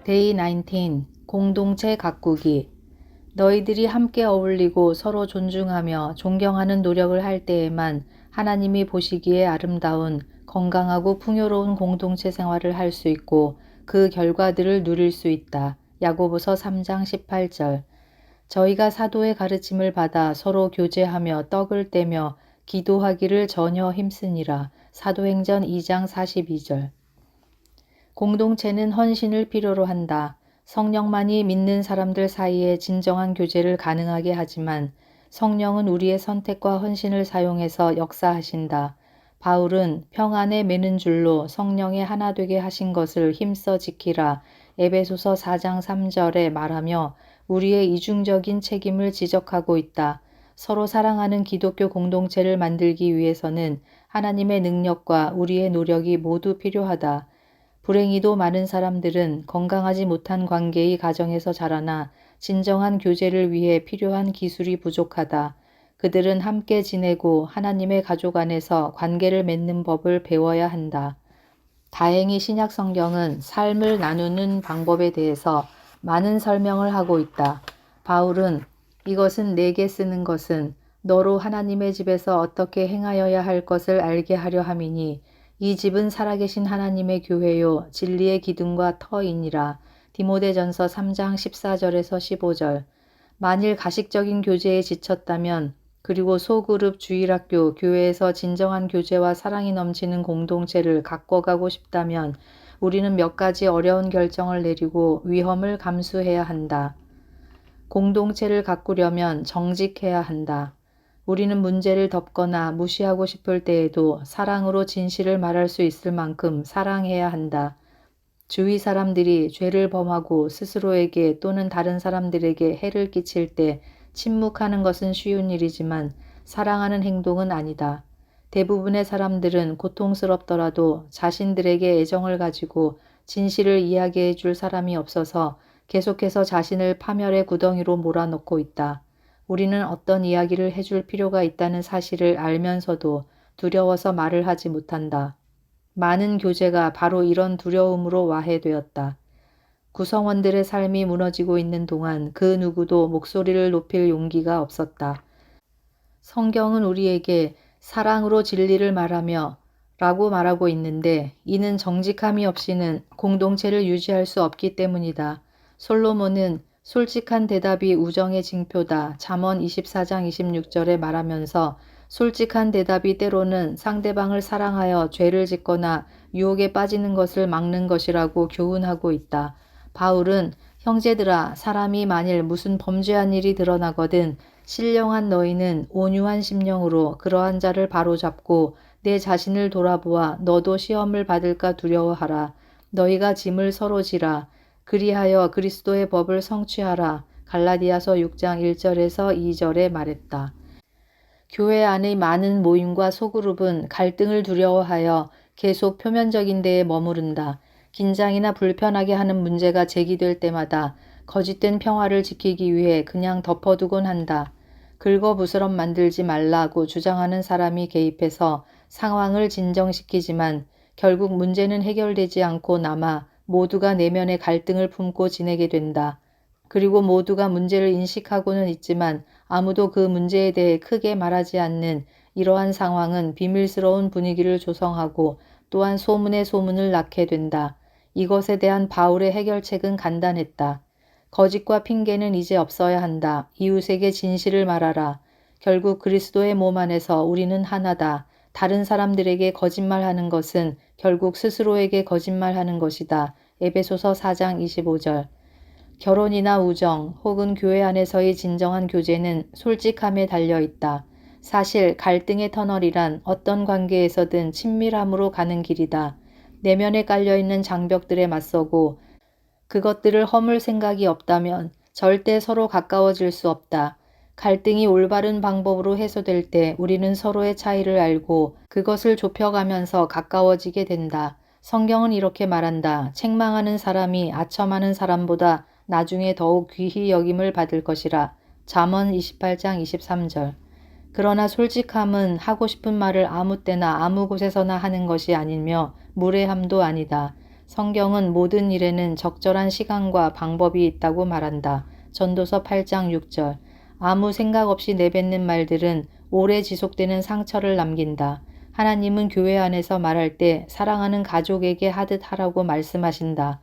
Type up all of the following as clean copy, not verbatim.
데이 19 공동체 가꾸기. 너희들이 함께 어울리고 서로 존중하며 존경하는 노력을 할 때에만 하나님이 보시기에 아름다운 건강하고 풍요로운 공동체 생활을 할 수 있고 그 결과들을 누릴 수 있다. 야고보서 3장 18절. 저희가 사도의 가르침을 받아 서로 교제하며 떡을 떼며 기도하기를 전혀 힘쓰니라. 사도행전 2장 42절. 공동체는 헌신을 필요로 한다. 성령만이 믿는 사람들 사이에 진정한 교제를 가능하게 하지만 성령은 우리의 선택과 헌신을 사용해서 역사하신다. 바울은 평안에 매는 줄로 성령의 하나 되게 하신 것을 힘써 지키라. 에베소서 4장 3절에 말하며 우리의 이중적인 책임을 지적하고 있다. 서로 사랑하는 기독교 공동체를 만들기 위해서는 하나님의 능력과 우리의 노력이 모두 필요하다. 불행히도 많은 사람들은 건강하지 못한 관계의 가정에서 자라나 진정한 교제를 위해 필요한 기술이 부족하다. 그들은 함께 지내고 하나님의 가족 안에서 관계를 맺는 법을 배워야 한다. 다행히 신약 성경은 삶을 나누는 방법에 대해서 많은 설명을 하고 있다. 바울은 이것은 내게 쓰는 것은 너로 하나님의 집에서 어떻게 행하여야 할 것을 알게 하려 함이니 이 집은 살아계신 하나님의 교회요 진리의 기둥과 터이니라. 디모데전서 3장 14절에서 15절. 만일 가식적인 교제에 지쳤다면 그리고 소그룹 주일학교 교회에서 진정한 교제와 사랑이 넘치는 공동체를 가꿔가고 싶다면 우리는 몇 가지 어려운 결정을 내리고 위험을 감수해야 한다. 공동체를 가꾸려면 정직해야 한다. 우리는 문제를 덮거나 무시하고 싶을 때에도 사랑으로 진실을 말할 수 있을 만큼 사랑해야 한다. 주위 사람들이 죄를 범하고 스스로에게 또는 다른 사람들에게 해를 끼칠 때 침묵하는 것은 쉬운 일이지만 사랑하는 행동은 아니다. 대부분의 사람들은 고통스럽더라도 자신들에게 애정을 가지고 진실을 이야기해 줄 사람이 없어서 계속해서 자신을 파멸의 구덩이로 몰아넣고 있다. 우리는 어떤 이야기를 해줄 필요가 있다는 사실을 알면서도 두려워서 말을 하지 못한다. 많은 교제가 바로 이런 두려움으로 와해되었다. 구성원들의 삶이 무너지고 있는 동안 그 누구도 목소리를 높일 용기가 없었다. 성경은 우리에게 사랑으로 진리를 말하며 라고 말하고 있는데 이는 정직함이 없이는 공동체를 유지할 수 없기 때문이다. 솔로몬은 솔직한 대답이 우정의 징표다. 잠언 24장 26절에 말하면서 솔직한 대답이 때로는 상대방을 사랑하여 죄를 짓거나 유혹에 빠지는 것을 막는 것이라고 교훈하고 있다. 바울은 형제들아 사람이 만일 무슨 범죄한 일이 드러나거든 신령한 너희는 온유한 심령으로 그러한 자를 바로잡고 내 자신을 돌아보아 너도 시험을 받을까 두려워하라. 너희가 짐을 서로 지라. 그리하여 그리스도의 법을 성취하라. 갈라디아서 6장 1절에서 2절에 말했다. 교회 안의 많은 모임과 소그룹은 갈등을 두려워하여 계속 표면적인 데에 머무른다. 긴장이나 불편하게 하는 문제가 제기될 때마다 거짓된 평화를 지키기 위해 그냥 덮어두곤 한다. 긁어부스럼 만들지 말라고 주장하는 사람이 개입해서 상황을 진정시키지만 결국 문제는 해결되지 않고 남아 모두가 내면의 갈등을 품고 지내게 된다. 그리고 모두가 문제를 인식하고는 있지만 아무도 그 문제에 대해 크게 말하지 않는 이러한 상황은 비밀스러운 분위기를 조성하고 또한 소문에 소문을 낳게 된다. 이것에 대한 바울의 해결책은 간단했다. 거짓과 핑계는 이제 없어야 한다. 이웃에게 진실을 말하라. 결국 그리스도의 몸 안에서 우리는 하나다. 다른 사람들에게 거짓말하는 것은 결국 스스로에게 거짓말하는 것이다. 에베소서 4장 25절. 결혼이나 우정 혹은 교회 안에서의 진정한 교제는 솔직함에 달려 있다. 사실 갈등의 터널이란 어떤 관계에서든 친밀함으로 가는 길이다. 내면에 깔려있는 장벽들에 맞서고 그것들을 허물 생각이 없다면 절대 서로 가까워질 수 없다. 갈등이 올바른 방법으로 해소될 때 우리는 서로의 차이를 알고 그것을 좁혀가면서 가까워지게 된다. 성경은 이렇게 말한다. 책망하는 사람이 아첨하는 사람보다 나중에 더욱 귀히 여김을 받을 것이라. 잠언 28장 23절. 그러나 솔직함은 하고 싶은 말을 아무 때나 아무 곳에서나 하는 것이 아니며 무례함도 아니다. 성경은 모든 일에는 적절한 시간과 방법이 있다고 말한다. 전도서 8장 6절. 아무 생각 없이 내뱉는 말들은 오래 지속되는 상처를 남긴다. 하나님은 교회 안에서 말할 때 사랑하는 가족에게 하듯 하라고 말씀하신다.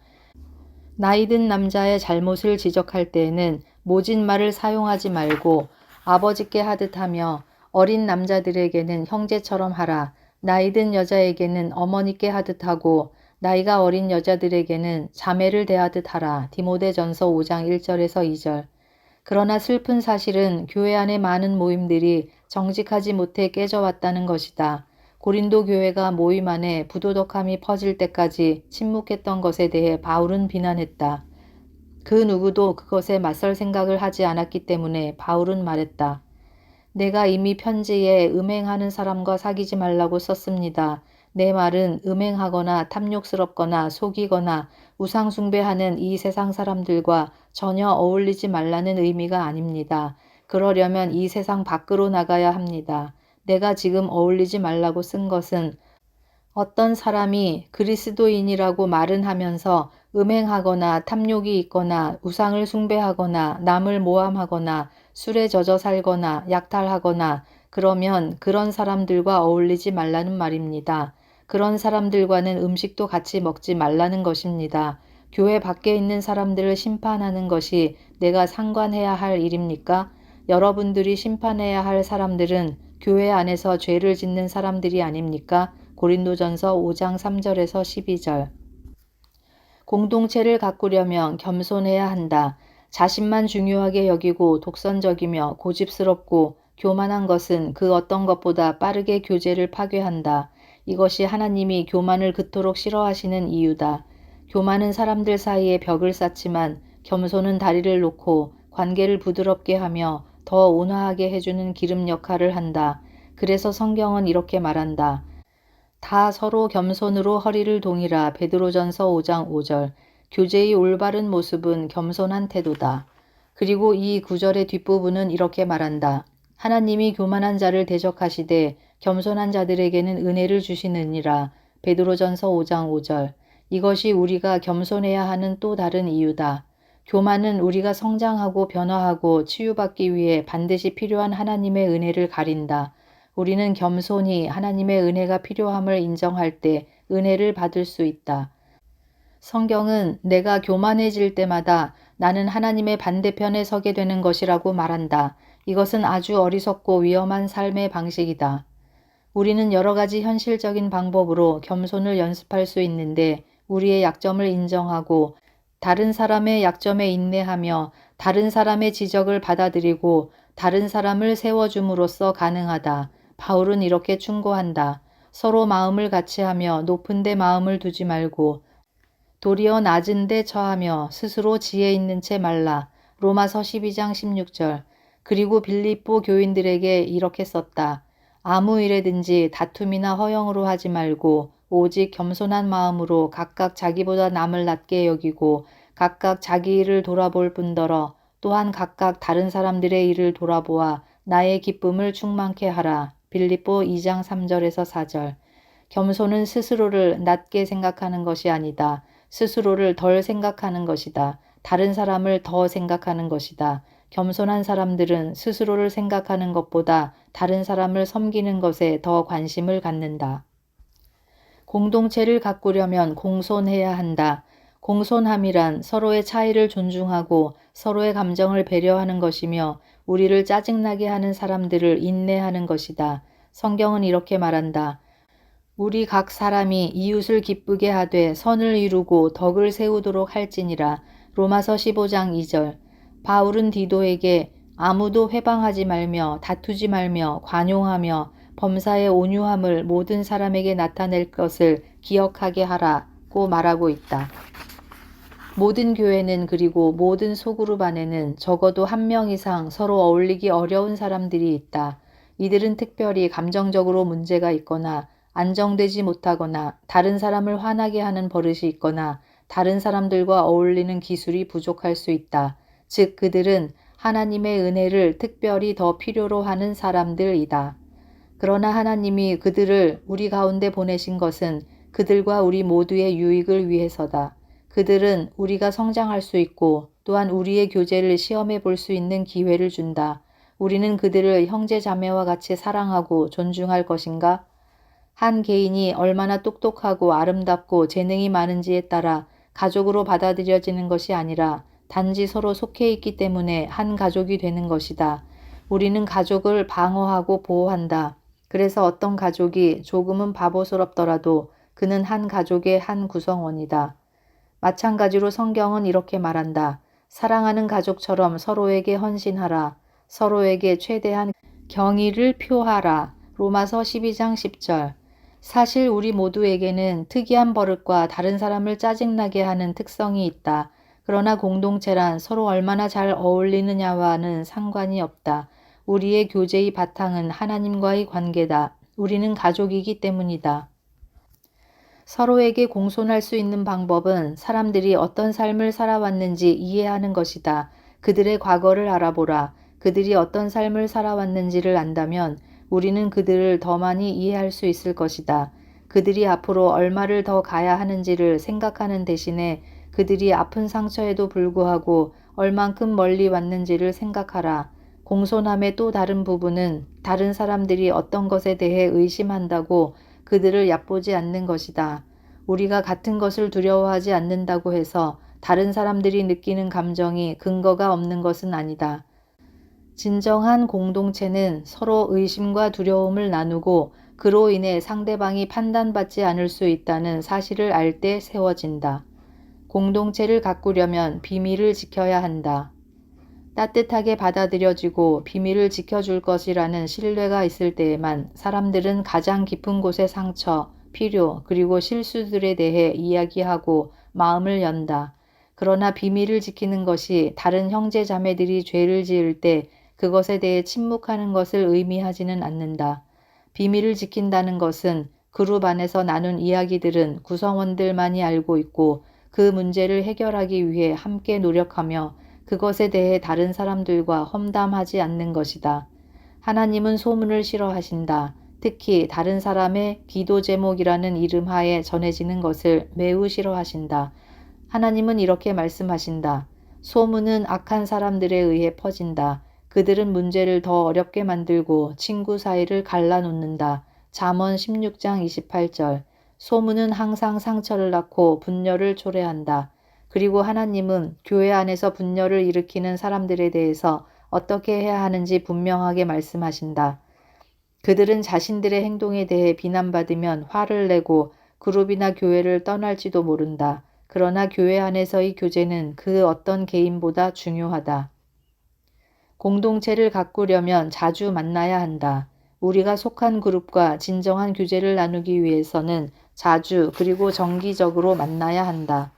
나이든 남자의 잘못을 지적할 때에는 모진 말을 사용하지 말고 아버지께 하듯 하며 어린 남자들에게는 형제처럼 하라. 나이든 여자에게는 어머니께 하듯 하고 나이가 어린 여자들에게는 자매를 대하듯 하라. 디모데전서 5장 1절에서 2절. 그러나 슬픈 사실은 교회 안의 많은 모임들이 정직하지 못해 깨져왔다는 것이다. 고린도 교회가 모임 안에 부도덕함이 퍼질 때까지 침묵했던 것에 대해 바울은 비난했다. 그 누구도 그것에 맞설 생각을 하지 않았기 때문에 바울은 말했다. 내가 이미 편지에 음행하는 사람과 사귀지 말라고 썼습니다. 내 말은 음행하거나 탐욕스럽거나 속이거나 우상숭배하는 이 세상 사람들과 전혀 어울리지 말라는 의미가 아닙니다. 그러려면 이 세상 밖으로 나가야 합니다. 내가 지금 어울리지 말라고 쓴 것은 어떤 사람이 그리스도인이라고 말은 하면서 음행하거나 탐욕이 있거나 우상을 숭배하거나 남을 모함하거나 술에 젖어 살거나 약탈하거나 그러면 그런 사람들과 어울리지 말라는 말입니다. 그런 사람들과는 음식도 같이 먹지 말라는 것입니다. 교회 밖에 있는 사람들을 심판하는 것이 내가 상관해야 할 일입니까? 여러분들이 심판해야 할 사람들은 교회 안에서 죄를 짓는 사람들이 아닙니까? 고린도전서 5장 3절에서 12절. 공동체를 가꾸려면 겸손해야 한다. 자신만 중요하게 여기고 독선적이며 고집스럽고 교만한 것은 그 어떤 것보다 빠르게 교제를 파괴한다. 이것이 하나님이 교만을 그토록 싫어하시는 이유다. 교만은 사람들 사이에 벽을 쌓지만 겸손은 다리를 놓고 관계를 부드럽게 하며 더 온화하게 해주는 기름 역할을 한다. 그래서 성경은 이렇게 말한다. 다 서로 겸손으로 허리를 동이라. 베드로전서 5장 5절. 교제의 올바른 모습은 겸손한 태도다. 그리고 이 구절의 뒷부분은 이렇게 말한다. 하나님이 교만한 자를 대적하시되 겸손한 자들에게는 은혜를 주시느니라. 베드로전서 5장 5절. 이것이 우리가 겸손해야 하는 또 다른 이유다. 교만은 우리가 성장하고 변화하고 치유받기 위해 반드시 필요한 하나님의 은혜를 가린다. 우리는 겸손히 하나님의 은혜가 필요함을 인정할 때 은혜를 받을 수 있다. 성경은 내가 교만해질 때마다 나는 하나님의 반대편에 서게 되는 것이라고 말한다. 이것은 아주 어리석고 위험한 삶의 방식이다. 우리는 여러 가지 현실적인 방법으로 겸손을 연습할 수 있는데 우리의 약점을 인정하고 다른 사람의 약점에 인내하며 다른 사람의 지적을 받아들이고 다른 사람을 세워줌으로써 가능하다. 바울은 이렇게 충고한다. 서로 마음을 같이하며 높은 데 마음을 두지 말고 도리어 낮은 데 처하며 스스로 지혜 있는 채 말라. 로마서 12장 16절. 그리고 빌립보 교인들에게 이렇게 썼다. 아무 일에든지 다툼이나 허영으로 하지 말고 오직 겸손한 마음으로 각각 자기보다 남을 낮게 여기고 각각 자기 일을 돌아볼 뿐더러 또한 각각 다른 사람들의 일을 돌아보아 나의 기쁨을 충만케 하라. 빌립보 2장 3절에서 4절. 겸손은 스스로를 낮게 생각하는 것이 아니다. 스스로를 덜 생각하는 것이다. 다른 사람을 더 생각하는 것이다. 겸손한 사람들은 스스로를 생각하는 것보다 다른 사람을 섬기는 것에 더 관심을 갖는다. 공동체를 가꾸려면 공손해야 한다. 공손함이란 서로의 차이를 존중하고 서로의 감정을 배려하는 것이며 우리를 짜증나게 하는 사람들을 인내하는 것이다. 성경은 이렇게 말한다. 우리 각 사람이 이웃을 기쁘게 하되 선을 이루고 덕을 세우도록 할지니라. 로마서 15장 2절. 바울은 디도에게 아무도 회방하지 말며 다투지 말며 관용하며 범사의 온유함을 모든 사람에게 나타낼 것을 기억하게 하라고 말하고 있다. 모든 교회는 그리고 모든 소그룹 안에는 적어도 한 명 이상 서로 어울리기 어려운 사람들이 있다. 이들은 특별히 감정적으로 문제가 있거나 안정되지 못하거나 다른 사람을 화나게 하는 버릇이 있거나 다른 사람들과 어울리는 기술이 부족할 수 있다. 즉 그들은 하나님의 은혜를 특별히 더 필요로 하는 사람들이다. 그러나 하나님이 그들을 우리 가운데 보내신 것은 그들과 우리 모두의 유익을 위해서다. 그들은 우리가 성장할 수 있고 또한 우리의 교제를 시험해 볼 수 있는 기회를 준다. 우리는 그들을 형제 자매와 같이 사랑하고 존중할 것인가? 한 개인이 얼마나 똑똑하고 아름답고 재능이 많은지에 따라 가족으로 받아들여지는 것이 아니라 단지 서로 속해 있기 때문에 한 가족이 되는 것이다. 우리는 가족을 방어하고 보호한다. 그래서 어떤 가족이 조금은 바보스럽더라도 그는 한 가족의 한 구성원이다. 마찬가지로 성경은 이렇게 말한다. 사랑하는 가족처럼 서로에게 헌신하라. 서로에게 최대한 경의를 표하라. 로마서 12장 10절. 사실 우리 모두에게는 특이한 버릇과 다른 사람을 짜증나게 하는 특성이 있다. 그러나 공동체란 서로 얼마나 잘 어울리느냐와는 상관이 없다. 우리의 교제의 바탕은 하나님과의 관계다. 우리는 가족이기 때문이다. 서로에게 공손할 수 있는 방법은 사람들이 어떤 삶을 살아왔는지 이해하는 것이다. 그들의 과거를 알아보라. 그들이 어떤 삶을 살아왔는지를 안다면 우리는 그들을 더 많이 이해할 수 있을 것이다. 그들이 앞으로 얼마를 더 가야 하는지를 생각하는 대신에 그들이 아픈 상처에도 불구하고 얼만큼 멀리 왔는지를 생각하라. 공손함의 또 다른 부분은 다른 사람들이 어떤 것에 대해 의심한다고 그들을 얕보지 않는 것이다. 우리가 같은 것을 두려워하지 않는다고 해서 다른 사람들이 느끼는 감정이 근거가 없는 것은 아니다. 진정한 공동체는 서로 의심과 두려움을 나누고 그로 인해 상대방이 판단받지 않을 수 있다는 사실을 알 때 세워진다. 공동체를 가꾸려면 비밀을 지켜야 한다. 따뜻하게 받아들여지고 비밀을 지켜줄 것이라는 신뢰가 있을 때에만 사람들은 가장 깊은 곳의 상처, 필요, 그리고 실수들에 대해 이야기하고 마음을 연다. 그러나 비밀을 지키는 것이 다른 형제 자매들이 죄를 지을 때 그것에 대해 침묵하는 것을 의미하지는 않는다. 비밀을 지킨다는 것은 그룹 안에서 나눈 이야기들은 구성원들만이 알고 있고 그 문제를 해결하기 위해 함께 노력하며 그것에 대해 다른 사람들과 험담하지 않는 것이다. 하나님은 소문을 싫어하신다. 특히 다른 사람의 기도 제목이라는 이름 하에 전해지는 것을 매우 싫어하신다. 하나님은 이렇게 말씀하신다. 소문은 악한 사람들에 의해 퍼진다. 그들은 문제를 더 어렵게 만들고 친구 사이를 갈라놓는다. 잠언 16장 28절. 소문은 항상 상처를 낳고 분열을 초래한다. 그리고 하나님은 교회 안에서 분열을 일으키는 사람들에 대해서 어떻게 해야 하는지 분명하게 말씀하신다. 그들은 자신들의 행동에 대해 비난받으면 화를 내고 그룹이나 교회를 떠날지도 모른다. 그러나 교회 안에서의 교제는 그 어떤 개인보다 중요하다. 공동체를 가꾸려면 자주 만나야 한다. 우리가 속한 그룹과 진정한 교제를 나누기 위해서는 자주 그리고 정기적으로 만나야 한다.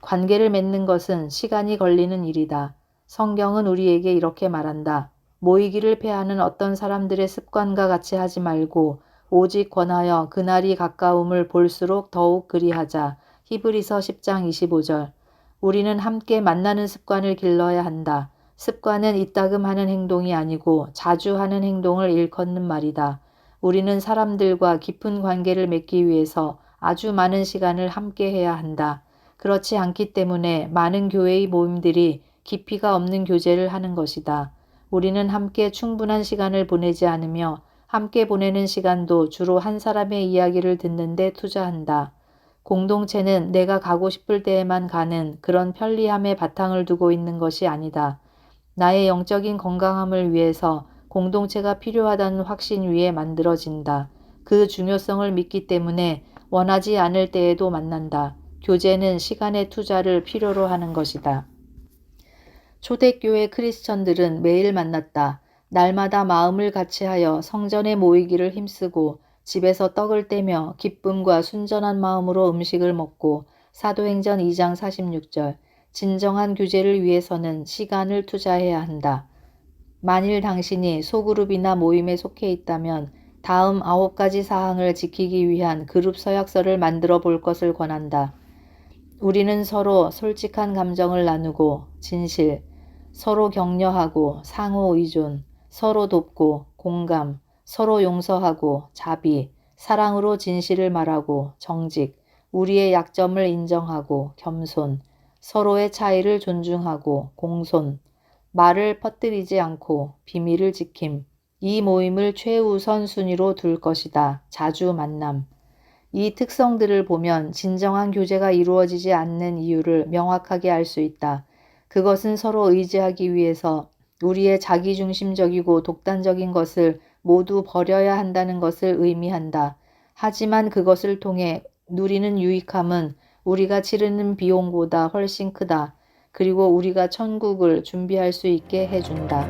관계를 맺는 것은 시간이 걸리는 일이다. 성경은 우리에게 이렇게 말한다. 모이기를 패하는 어떤 사람들의 습관과 같이 하지 말고 오직 권하여 그날이 가까움을 볼수록 더욱 그리하자. 히브리서 10장 25절. 우리는 함께 만나는 습관을 길러야 한다. 습관은 이따금 하는 행동이 아니고 자주 하는 행동을 일컫는 말이다. 우리는 사람들과 깊은 관계를 맺기 위해서 아주 많은 시간을 함께 해야 한다. 그렇지 않기 때문에 많은 교회의 모임들이 깊이가 없는 교제를 하는 것이다. 우리는 함께 충분한 시간을 보내지 않으며 함께 보내는 시간도 주로 한 사람의 이야기를 듣는 데 투자한다. 공동체는 내가 가고 싶을 때에만 가는 그런 편리함의 바탕을 두고 있는 것이 아니다. 나의 영적인 건강함을 위해서 공동체가 필요하다는 확신 위에 만들어진다. 그 중요성을 믿기 때문에 원하지 않을 때에도 만난다. 교제는 시간의 투자를 필요로 하는 것이다. 초대교회 크리스천들은 매일 만났다. 날마다 마음을 같이하여 성전에 모이기를 힘쓰고 집에서 떡을 떼며 기쁨과 순전한 마음으로 음식을 먹고 사도행전 2장 46절. 진정한 교제를 위해서는 시간을 투자해야 한다. 만일 당신이 소그룹이나 모임에 속해 있다면 다음 9가지 사항을 지키기 위한 그룹 서약서를 만들어 볼 것을 권한다. 우리는 서로 솔직한 감정을 나누고 진실, 서로 격려하고 상호 의존, 서로 돕고 공감, 서로 용서하고 자비, 사랑으로 진실을 말하고 정직, 우리의 약점을 인정하고 겸손, 서로의 차이를 존중하고 공손, 말을 퍼뜨리지 않고 비밀을 지킴. 이 모임을 최우선 순위로 둘 것이다. 자주 만남. 이 특성들을 보면 진정한 교제가 이루어지지 않는 이유를 명확하게 알 수 있다. 그것은 서로 의지하기 위해서 우리의 자기중심적이고 독단적인 것을 모두 버려야 한다는 것을 의미한다. 하지만 그것을 통해 누리는 유익함은 우리가 치르는 비용보다 훨씬 크다. 그리고 우리가 천국을 준비할 수 있게 해준다.